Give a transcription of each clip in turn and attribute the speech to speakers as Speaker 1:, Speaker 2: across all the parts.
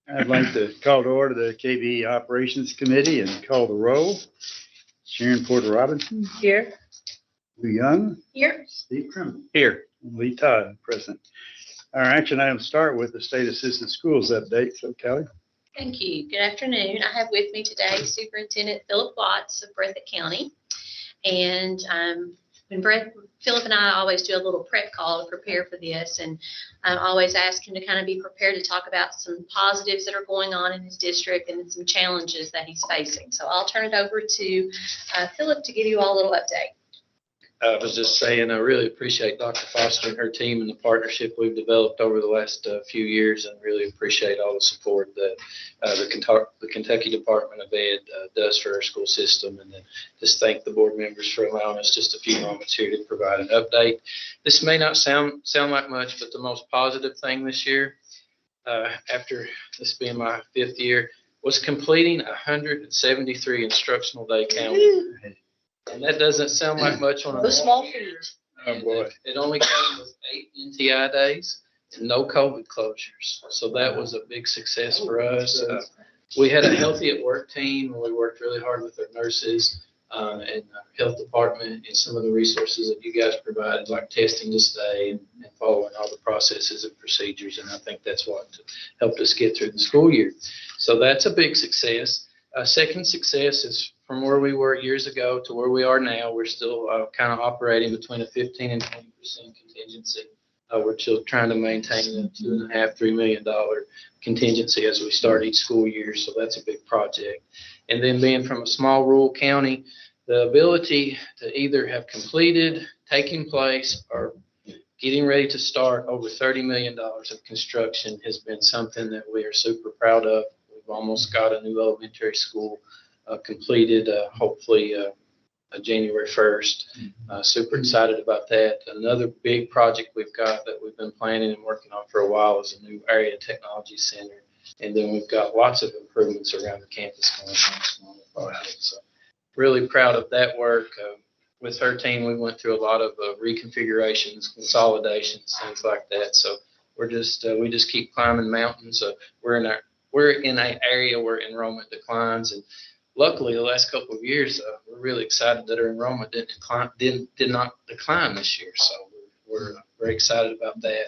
Speaker 1: I'd like to call to order the KBE Operations Committee and call the roll. Sharon Porter Robinson,
Speaker 2: Here.
Speaker 1: Lou Young,
Speaker 2: Here.
Speaker 1: Steve Crum. Here. And Lee Todd, present. Our action items start with the State Assisted Schools update. So Kelly.
Speaker 2: Thank you. Good afternoon. I have with me today Superintendent Philip Watts of Breathitt County. And when Philip and I always do a little prep call to prepare for this, and I always ask him to kind of be prepared to talk about some positives that are going on in his district and some challenges that he's facing. So I'll turn it over to Philip to give you all a little update.
Speaker 3: I was just saying, I really appreciate Dr. Foster and her team and the partnership we've developed over the last few years, and really appreciate all the support that the Kentucky Department of Ed does for our school system. And then just thank the board members for allowing us just a few moments here to provide an update. This may not sound like much, but the most positive thing this year, after this being my 5th year, was completing 173 instructional day calendar. And that doesn't sound like much on a
Speaker 2: small feat.
Speaker 1: Oh, boy.
Speaker 3: It only came with 8 NTI days and no COVID closures. So that was a big success for us. We had a healthy at work team, and we worked really hard with our nurses and our health department and some of the resources that you guys provided, like testing to stay and following all the processes and procedures. And I think that's what helped us get through the school year. So that's a big success. Second success is from where we were years ago to where we are now. We're still kind of operating between a 15 and 20% contingency. We're still trying to maintain a $2.5–3 million contingency as we start each school year. So that's a big project. And then being from a small rural county, the ability to either have completed, taking place, or getting ready to start over $30 million of construction has been something that we are super proud of. We've almost got a new elementary school completed, hopefully January 1st. Super excited about that. Another big project we've got that we've been planning and working on for a while is a new area technology center. And then we've got lots of improvements around the campus going on. So really proud of that work. With her team, we went through a lot of reconfigurations, consolidations, things like that. So we just keep climbing mountains. We're in an area where enrollment declines, and luckily the last couple of years, we're really excited that our enrollment did not decline this year. So we're very excited about that.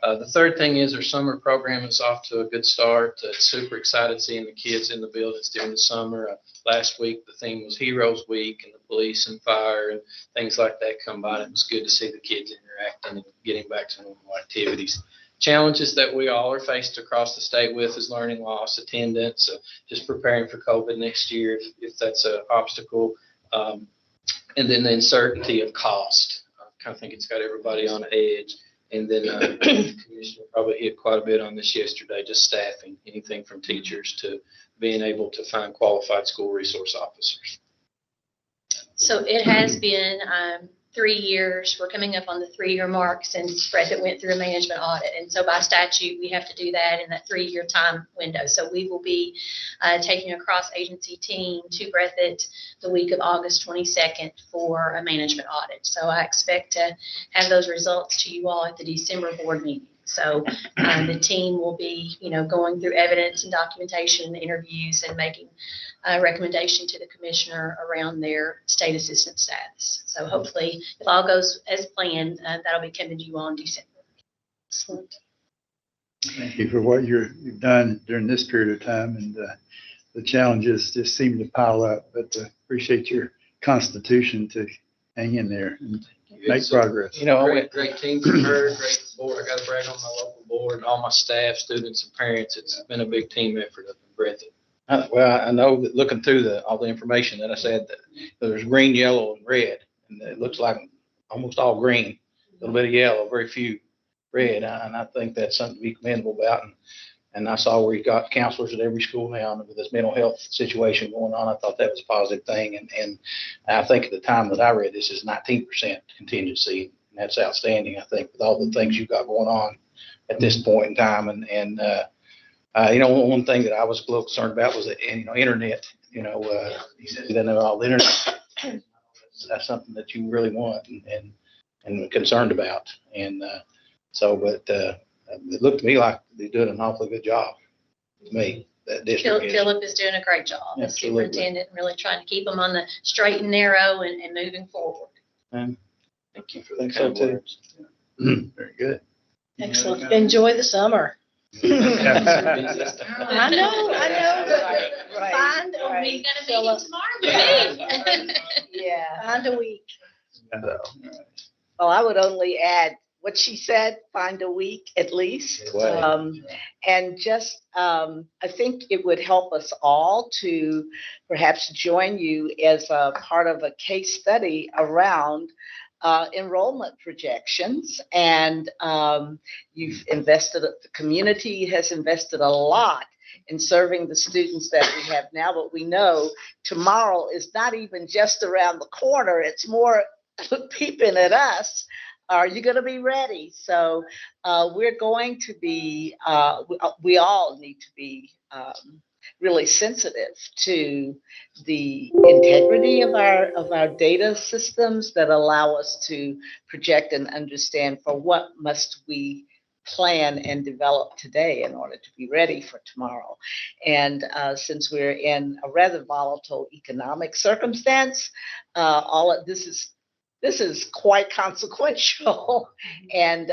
Speaker 3: The third thing is our summer program is off to a good start. Super excited seeing the kids in the buildings during the summer. Last week the theme was Heroes Week, and the police and fire and things like that come by. It was good to see the kids interacting and getting back to normal activities. Challenges that we all are faced across the state with is learning loss, attendance, just preparing for COVID next year if that's an obstacle, and then the uncertainty of cost. I kind of think it's got everybody on edge. And then the commissioner probably hit quite a bit on this yesterday, just staffing, anything from teachers to being able to find qualified school resource officers.
Speaker 2: So it has been 3 years. We're coming up on the 3-year mark since Breathitt went through a management audit. And so by statute, we have to do that in that 3-year time window. So we will be taking a cross-agency team to Breathitt the week of August 22nd for a management audit. So I expect to have those results to you all at the December board meeting. So the team will be, going through evidence and documentation and interviews and making a recommendation to the commissioner around their state assistant status. So hopefully, if all goes as planned, that'll be coming to you all in December. Excellent.
Speaker 1: Thank you for what you've done during this period of time, and the challenges just seem to pile up, but appreciate your constitution to hang in there and make progress.
Speaker 3: Great team from her, great board. I got to brag on my local board and all my staff, students, and parents. It's been a big team effort up in Breathitt.
Speaker 4: Well, I know that looking through all the information that I said, that there's green, yellow, and red, and it looks like almost all green, a little bit of yellow, very few red, and I think that's something to be commendable about. And I saw where you got counselors at every school now, and with this mental health situation going on, I thought that was a positive thing. And I think at the time that I read this is 19% contingency, and that's outstanding. I think with all the things you've got going on at this point in time, and one thing that I was a little concerned about was the internet. He said he doesn't know all the internet. That's something that you really want and concerned about. And but it looked to me like they did an awfully good job. to me, that district is.
Speaker 2: Philip is doing a great job as
Speaker 4: Absolutely.
Speaker 2: superintendent, and really trying to keep them on the straight and narrow and moving forward.
Speaker 3: Thank you for the
Speaker 4: Think so,
Speaker 3: kind
Speaker 4: too.
Speaker 3: words.
Speaker 1: Very good.
Speaker 5: Excellent. Enjoy the summer.
Speaker 2: I
Speaker 5: know.
Speaker 6: Right,
Speaker 5: Find a
Speaker 6: right.
Speaker 5: week,
Speaker 2: Got a meeting
Speaker 5: Philip.
Speaker 2: tomorrow with me.
Speaker 6: Yeah.
Speaker 5: Find a week.
Speaker 6: Well, I would only add what she said, find a week at least.
Speaker 4: Wow.
Speaker 6: And just, I think it would help us all to perhaps join you as a part of a case study around enrollment projections. And you've invested, the community has invested a lot in serving the students that we have now, but we know tomorrow is not even just around the corner, it's more peeping at us. Are you going to be ready? So we're going to be, we all need to be really sensitive to the integrity of our data systems that allow us to project and understand for what must we plan and develop today in order to be ready for tomorrow. And since we're in a rather volatile economic circumstance, all of this is quite consequential. And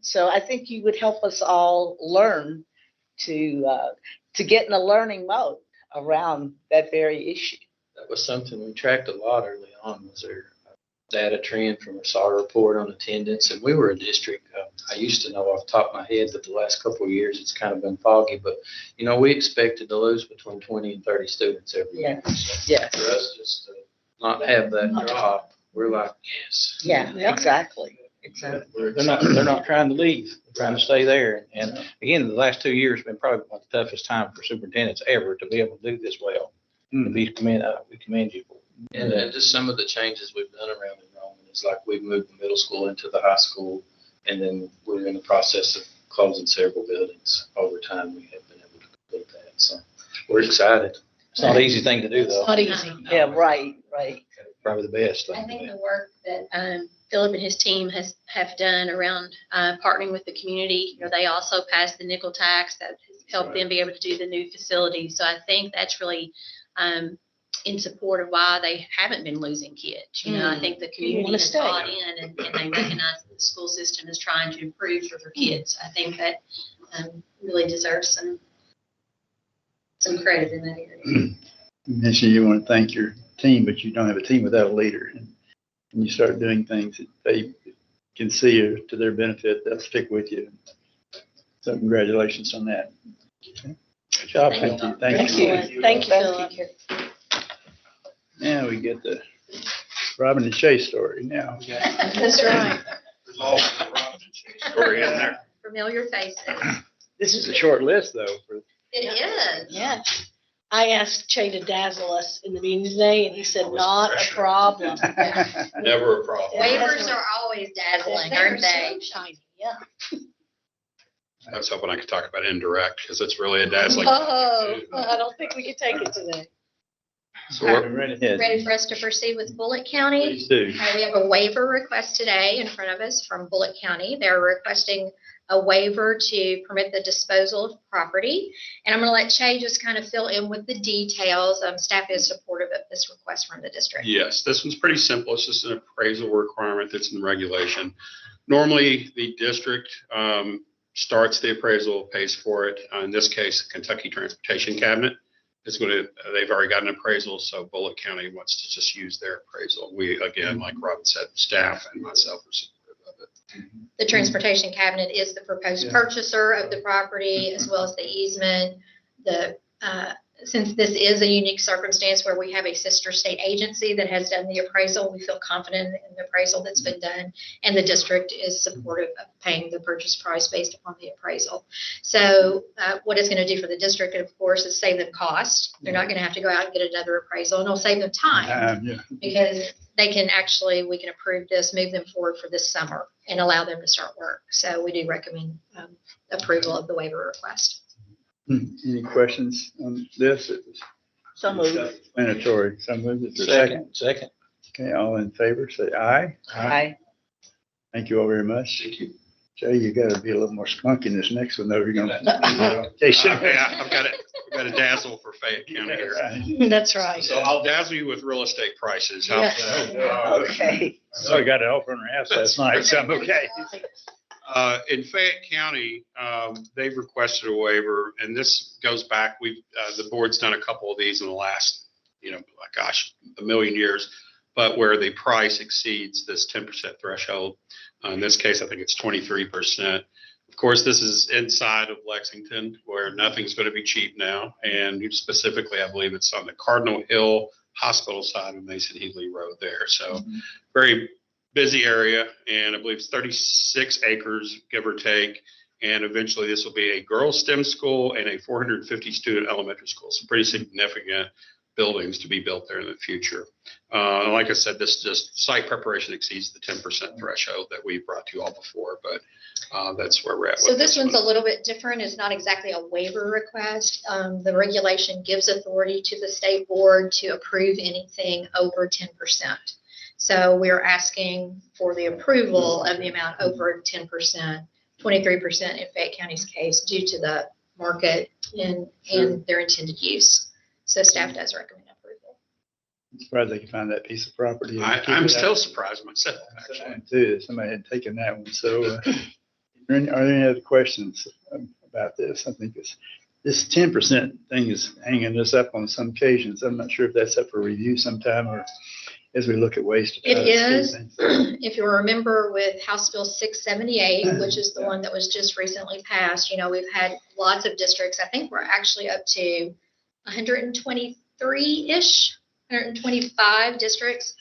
Speaker 6: so I think you would help us all learn to get in a learning mode around that very issue.
Speaker 3: That was something we tracked a lot early on, was our data trend from our SAR report on attendance. And we were a district, I used to know off the top of my head, but the last couple of years, it's kind of been foggy. But, you know, we expected to lose between 20 and 30 students every year. So
Speaker 6: Yeah.
Speaker 3: for us just to not have that drop, we're like, yes.
Speaker 6: Yeah, exactly. Exactly.
Speaker 4: They're not trying to leave, they're trying to stay there. And again, the last 2 years have been probably one of the toughest time for superintendents ever to be able to do this well. And we commend you for it.
Speaker 3: And just some of the changes we've done around enrollment is like we've moved the middle school into the high school, and then we're in the process of closing several buildings. Over time, we have been able to complete that. So we're excited.
Speaker 4: It's not an easy thing to do,
Speaker 5: It's
Speaker 4: though.
Speaker 5: not easy.
Speaker 6: Yeah, right.
Speaker 4: Probably the best
Speaker 2: I
Speaker 4: thing to
Speaker 2: think
Speaker 4: do.
Speaker 2: the work that Philip and his team have done around partnering with the community, you know, they also passed the nickel tax that has helped them be able to do the new facilities. So I think that's really in support of why they haven't been losing kids. You know, I think the community
Speaker 5: wanna
Speaker 2: has
Speaker 5: stay.
Speaker 2: bought in and they recognize that the school system is trying to improve for their kids. I think that really deserves some credit in that area.
Speaker 1: You mentioned you want to thank your team, but you don't have a team without a leader. And when you start doing things that they can see are to their benefit, they'll stick with you. So congratulations on that. Good job.
Speaker 2: Thank
Speaker 1: Thank you.
Speaker 6: Thank you.
Speaker 5: Excellent. Thank you, Philip.
Speaker 1: Now we get the Robin and Shay story now.
Speaker 5: That's right.
Speaker 1: Story in there.
Speaker 2: Familiar faces.
Speaker 1: This is a short list though.
Speaker 2: It is.
Speaker 5: Yeah. I asked Che to dazzle us in the meeting today, and he said, not a problem.
Speaker 7: Never a problem.
Speaker 2: Waivers are always dazzling, aren't they?
Speaker 5: So shiny, yeah.
Speaker 7: I was hoping I could talk about indirect because it's really a dazzling.
Speaker 5: Oh, I don't think we can take it today.
Speaker 7: So we're,
Speaker 1: Right ahead.
Speaker 2: Ready for us to proceed with Bullitt County?
Speaker 1: Please do.
Speaker 2: We have a waiver request today in front of us from Bullitt County. They're requesting a waiver to permit the disposal of property. And I'm going to let Che just kind of fill in with the details. Staff is supportive of this request from the district.
Speaker 7: yes, this one's pretty simple. It's just an appraisal requirement that's in regulation. Normally, the district starts the appraisal, pays for it. In this case, Kentucky Transportation Cabinet is going to, they've already got an appraisal, so Bullitt County wants to just use their appraisal. We, again, like Robin said, staff and myself are supportive of it.
Speaker 2: The Transportation Cabinet is the proposed purchaser of the property as well as the easement. Since this is a unique circumstance where we have a sister state agency that has done the appraisal, we feel confident in the appraisal that's been done, and the district is supportive of paying the purchase price based upon the appraisal. So what it's going to do for the district, of course, is save them cost. They're not going to have to go out and get another appraisal, and it'll save them time
Speaker 1: Yeah.
Speaker 2: because we can approve this, move them forward for this summer and allow them to start work. So we do recommend approval of the waiver request.
Speaker 1: Any questions on this? It was
Speaker 6: So moved.
Speaker 1: explanatory. So moved. Is there a second?
Speaker 4: Second.
Speaker 1: Okay, all in favor, say aye.
Speaker 6: Aye.
Speaker 1: Thank you all very much.
Speaker 7: Thank you.
Speaker 1: Jay, you gotta be a little more spunky in this next one, though. You're gonna.
Speaker 7: I've got a dazzle for Fayette County here.
Speaker 1: Right.
Speaker 5: That's right.
Speaker 7: So I'll dazzle you with real estate prices.
Speaker 6: Okay.
Speaker 1: So I got an offer on her house last night, so I'm okay.
Speaker 7: In Fayette County, they've requested a waiver, and this goes back, the board's done a couple of these in the last, a million years, but where the price exceeds this 10% threshold. In this case, I think it's 23%. Of course, this is inside of Lexington, where nothing's going to be cheap now. And specifically, I believe it's on the Cardinal Hill Hospital side of Mason Healy Road there. So very busy area, and I believe it's 36 acres, give or take. And eventually this will be a girls' STEM school and a 450 student elementary school. So pretty significant buildings to be built there in the future. Like I said, this just site preparation exceeds the 10% threshold that we brought to you all before, but that's where we're at.
Speaker 2: So this one's a little bit different. It's not exactly a waiver request. The regulation gives authority to the state board to approve anything over 10%. So we're asking for the approval of the amount over 10%, 23% in Fayette County's case, due to the market and their intended use. So staff does recommend approval.
Speaker 1: I'm surprised they could find that piece of property.
Speaker 7: I'm still surprised myself, actually.
Speaker 1: Too, somebody had taken that one. So are there any other questions about this? I think this 10% thing is hanging us up on some occasions. I'm not sure if that's up for review sometime or as we look at ways to.
Speaker 2: It is, if you remember with House Bill 678, which is the one that was just recently passed, we've had lots of districts. I think we're actually up to 123-ish, 125 districts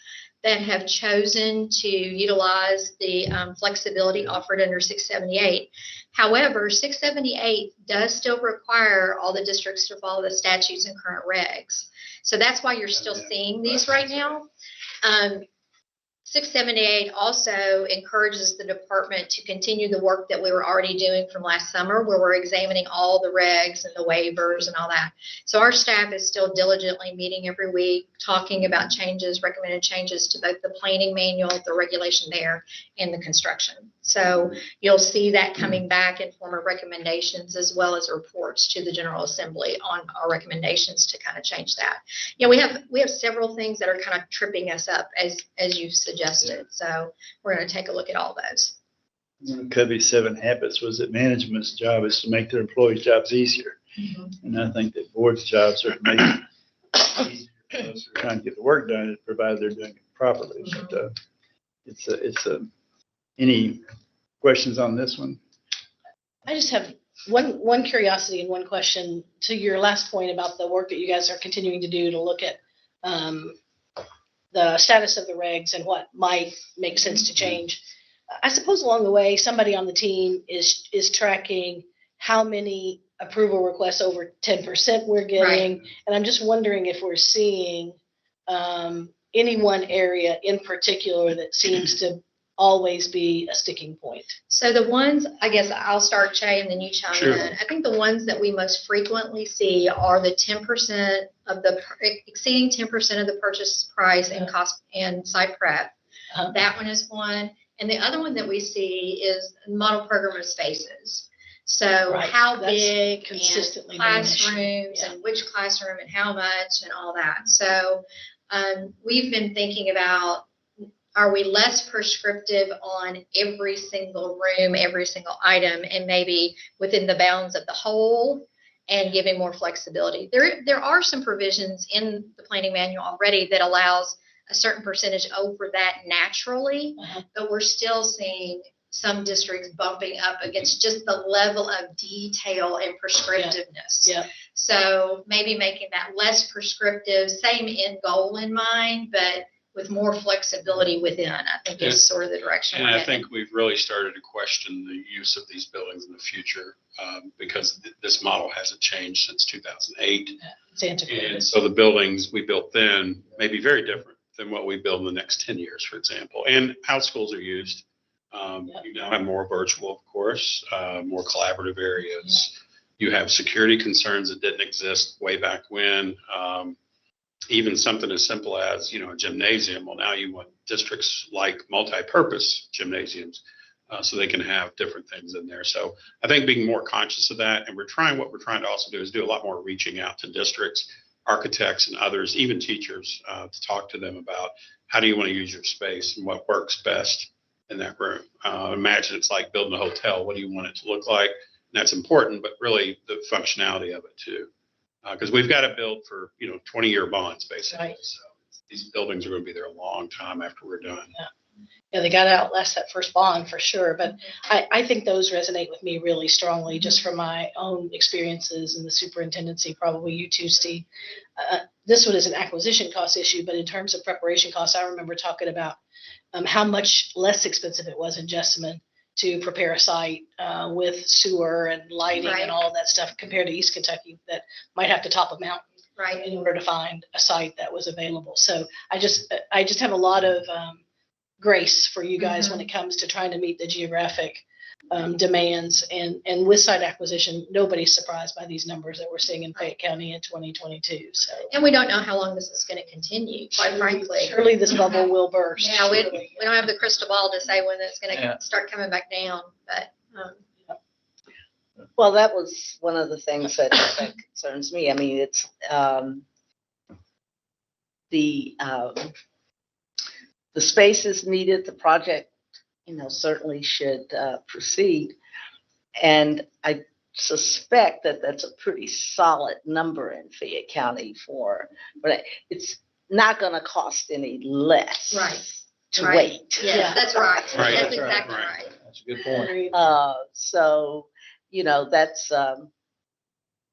Speaker 2: that have chosen to utilize the flexibility offered under 678. However, 678 does still require all the districts to follow the statutes and current regs. So that's why you're still seeing these right now. 678 also encourages the department to continue the work that we were already doing from last summer, where we're examining all the regs and the waivers and all that. So our staff is still diligently meeting every week, talking about changes, recommended changes to both the planning manual, the regulation there, and the construction. So you'll see that coming back in form of recommendations as well as reports to the General Assembly on our recommendations to kind of change that. We have several things that are kind of tripping us up as you suggested. So we're going to take a look at all those.
Speaker 1: KBE 7 habits was that management's job is to make their employees' jobs easier. And I think that board's jobs are to make it easier for those who are trying to get the work done, provided they're doing it properly. But any questions on this one?
Speaker 5: I just have one curiosity and one question to your last point about the work that you guys are continuing to do to look at the status of the regs and what might make sense to change. I suppose along the way, somebody on the team is tracking how many approval requests over 10% we're getting.
Speaker 2: Right.
Speaker 5: And I'm just wondering if we're seeing any one area in particular that seems to always be a sticking point.
Speaker 2: So the ones, I guess I'll start, Jay, and then you chime
Speaker 7: Sure.
Speaker 2: in. I think the ones that we most frequently see are the 10% of exceeding 10% of the purchase price and cost and site prep. That one is one. And the other one that we see is model program of spaces. So
Speaker 5: Right.
Speaker 2: how
Speaker 5: That's
Speaker 2: big
Speaker 5: consistently
Speaker 2: and
Speaker 5: been an issue.
Speaker 2: classrooms
Speaker 5: Yeah.
Speaker 2: and which classroom and how much and all that. So we've been thinking about, are we less prescriptive on every single room, every single item, and maybe within the bounds of the whole and giving more flexibility? There are some provisions in the planning manual already that allows a certain percentage over that naturally, but we're still seeing some districts bumping up against just the level of detail and prescriptiveness.
Speaker 5: Yeah.
Speaker 2: So maybe making that less prescriptive, same end goal in mind, but with more flexibility within, I think is sort of the direction
Speaker 7: And
Speaker 2: we're
Speaker 7: I
Speaker 2: heading.
Speaker 7: think we've really started to question the use of these buildings in the future because this model hasn't changed since 2008.
Speaker 5: It's antiquated.
Speaker 7: And so the buildings we built then may be very different than what we build in the next 10 years, for example, and how schools are used. You now have more virtual, of course, more collaborative areas. You have security concerns that didn't exist way back when. Even something as simple as, a gymnasium. Well, now you want districts like multi-purpose gymnasiums. so they can have different things in there. So I think being more conscious of that, and what we're trying to also do is do a lot more reaching out to districts, architects and others, even teachers, to talk to them about how do you want to use your space and what works best in that room. Imagine it's like building a hotel. What do you want it to look like? And that's important, but really the functionality of it too. Because we've got to build for, 20-year bonds basically.
Speaker 5: Right.
Speaker 7: So these buildings are going to be there a long time after we're done.
Speaker 5: Yeah, they got to outlast that first bond for sure. But I think those resonate with me really strongly just from my own experiences in the superintendency, probably you too, Steve. This one is an acquisition cost issue, but in terms of preparation costs, I remember talking about how much less expensive it was in Jessamine to prepare a site with sewer and lighting
Speaker 2: Right.
Speaker 5: and all of that stuff compared to East Kentucky that might have to top a mountain
Speaker 2: Right.
Speaker 5: in order to find a site that was available. So I just have a lot of grace for you guys when it comes to trying to meet the geographic demands and with site acquisition, nobody's surprised by these numbers that we're seeing in Fayette County in 2022. So,
Speaker 2: And we don't know how long this is going to continue, quite frankly.
Speaker 5: surely this bubble will burst.
Speaker 2: Yeah, we
Speaker 5: surely.
Speaker 2: don't have the crystal ball to say when it's going
Speaker 4: Yeah.
Speaker 2: to start coming back down, but
Speaker 6: Well, that was one of the things that concerns me. I mean, it's the space is needed. The project, certainly should proceed. And I suspect that that's a pretty solid number in Fayette County but it's not going to cost any less
Speaker 2: Right.
Speaker 6: to
Speaker 2: Right.
Speaker 6: wait.
Speaker 2: yeah, that's right.
Speaker 7: Right.
Speaker 2: That's
Speaker 7: That's right.
Speaker 2: exactly
Speaker 7: Right.
Speaker 2: right.
Speaker 4: That's a good point.
Speaker 5: Agreed.
Speaker 6: So,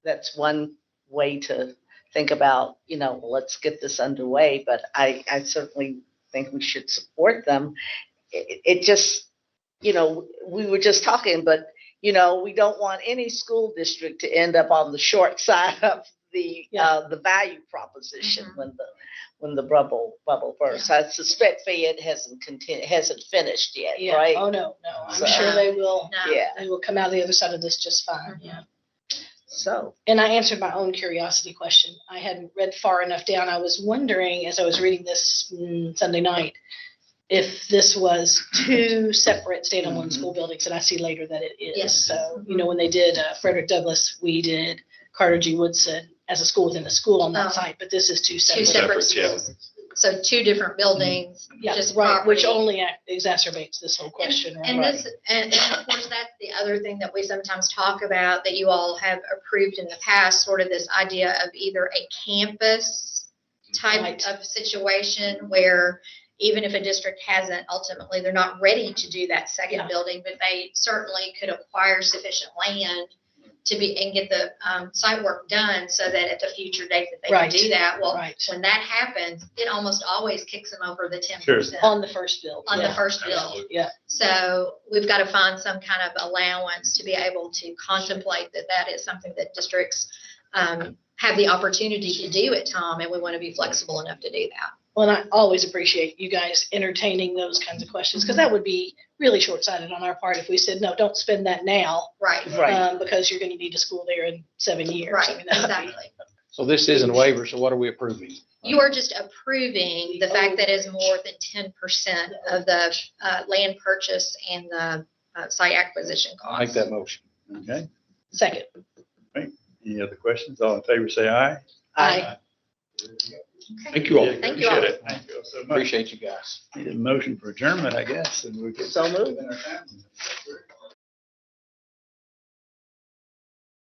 Speaker 6: that's one way to think about, let's get this underway, but I certainly think we should support them. It just, we were just talking, but, we don't want any school district to end up on the short side of the value proposition
Speaker 2: Mhm.
Speaker 6: when the bubble bursts. I suspect Fayette hasn't finished yet,
Speaker 5: Yeah.
Speaker 6: right?
Speaker 5: Oh, no. I'm
Speaker 6: So-
Speaker 5: sure they will.
Speaker 2: No.
Speaker 6: Yeah.
Speaker 5: They will come out the other side of this just fine.
Speaker 2: Mhm.
Speaker 5: Yeah.
Speaker 6: So,
Speaker 5: And I answered my own curiosity question. I hadn't read far enough down. I was wondering as I was reading this Sunday night, if this was two separate standalone school buildings, and I see later that it is.
Speaker 2: Yes.
Speaker 5: So, when they did Frederick Douglass, we did Carter G. Woodson as a school within a school on that
Speaker 2: Oh.
Speaker 5: site, but this is two
Speaker 2: Two
Speaker 5: separate.
Speaker 2: separate
Speaker 7: Separate, yeah.
Speaker 2: schools. So two different buildings,
Speaker 5: Yeah,
Speaker 2: just
Speaker 5: right, which
Speaker 2: property.
Speaker 5: only exacerbates this whole question, right?
Speaker 2: And this, and of course, that's the other thing that we sometimes talk about that you all have approved in the past, sort of this idea of either a campus type
Speaker 5: Right.
Speaker 2: of situation where even if a district hasn't, ultimately, they're not ready to do that second
Speaker 5: Yeah.
Speaker 2: building, but they certainly could acquire sufficient land to and get the site work done so that at the future date that they can
Speaker 5: Right.
Speaker 2: do that. Well,
Speaker 5: Right.
Speaker 2: when that happens, it almost always kicks them over the 10%
Speaker 5: On the first build.
Speaker 2: on the
Speaker 5: yeah.
Speaker 2: first bill.
Speaker 7: Absolutely.
Speaker 2: So we've got to find some kind of allowance to be able to contemplate that is something that districts have the opportunity to do at Tom, and we want to be flexible enough to do that.
Speaker 5: Well, and I always appreciate you guys entertaining those kinds of questions, because that would be really short-sighted on our part if we said, no, don't spend that now,
Speaker 2: Right,
Speaker 6: right.
Speaker 5: because you're going to need a school there in 7 years. I
Speaker 2: right,
Speaker 5: mean, that would be-
Speaker 2: exactly.
Speaker 4: So this isn't a waiver, so what are we approving?
Speaker 2: You are just approving the fact that is more than 10% of the land purchase and the site acquisition
Speaker 4: I'll make
Speaker 2: cost.
Speaker 4: that motion.
Speaker 1: Okay.
Speaker 5: Second.
Speaker 1: Any other questions? All in favor, say aye.
Speaker 5: Aye.
Speaker 7: thank you all.
Speaker 2: Thank you all.
Speaker 7: Appreciate it.
Speaker 1: Thank you all so much.
Speaker 4: Appreciate you guys.
Speaker 1: Need a motion for adjournment, I guess, and we can.
Speaker 6: So moved.
Speaker 1: within our time.